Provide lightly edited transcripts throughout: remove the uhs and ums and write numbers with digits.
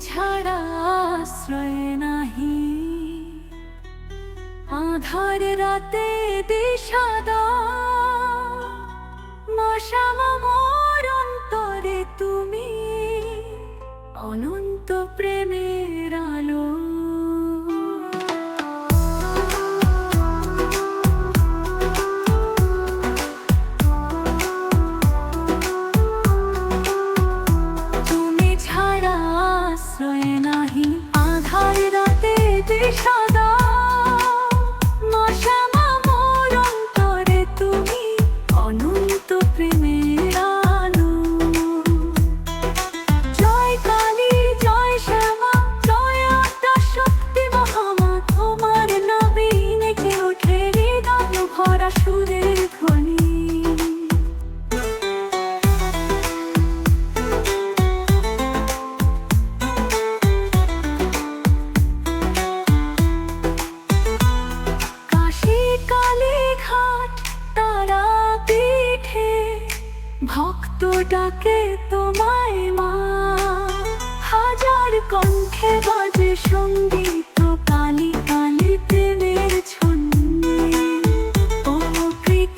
ছাড়া আশ্রয় নাহি, আঁধার রাতে দিশাদা মশামা মোর অন্তরে তুমি, অনন্ত প্রেমের আলো। তুমি ছাড়া আশ্রয় নাহি, আঁধার রাতে দিশাদা মশামা মোর অন্তরে তুমি, অনন্ত প্রেমের আলো। জয় কালী জয় শ্যামা জয় আদ্যা শক্তি মহামা, তোমার নামে নেচে ওঠে হৃদয় ভরা সুরের ধ্বনি। ভক্ত ডাকে তোমায় মা, হাজার কণ্ঠে বাজে সঙ্গীত কালী কালী প্রেমের ছন্দে। ও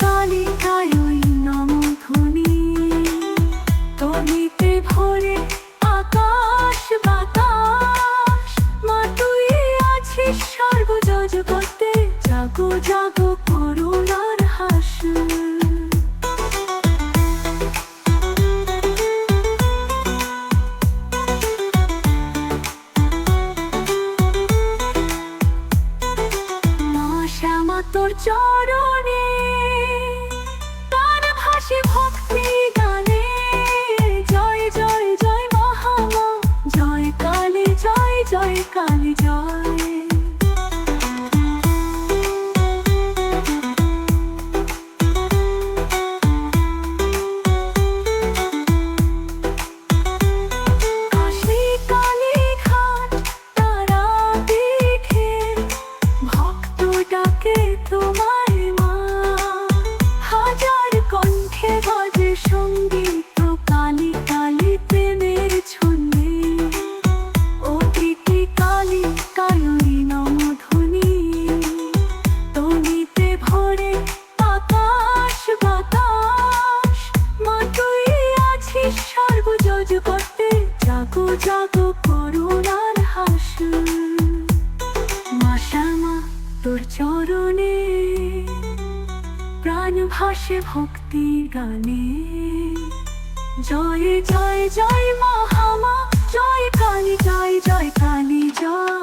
কালিকায় ওই নমধ্বনি, তনিতে ভরে আকাশ বাতাস। মা তুই আছিস সর্বজগতে, জাগো জাগো করুণার হাস। তোর চরণে প্রাণ ভাসে ভক্তি গানে, জয় জয় জয় মহামা জয় কালী জয় জয় কালী জয়। কাশী কালী ঘাট তারা পীঠে, ভক্ত ডাকে তোমায় মা, হাজার কণ্ঠে বাজে সঙ্গীত কালী কালী প্রেমের ছন্দে। ও কালী কালী নমধ্বনি, তনিতে ভরে আকাশ বাতাস। মা তুই আছিস সর্বজগতে, জাগো জাগো করুণার হাস। মা শ্যামা তোর চরণে প্রাণ ভাসে ভক্তি গানে, জয় জয় জয় মহামা জয় কালী জয় জয় কালী জয়।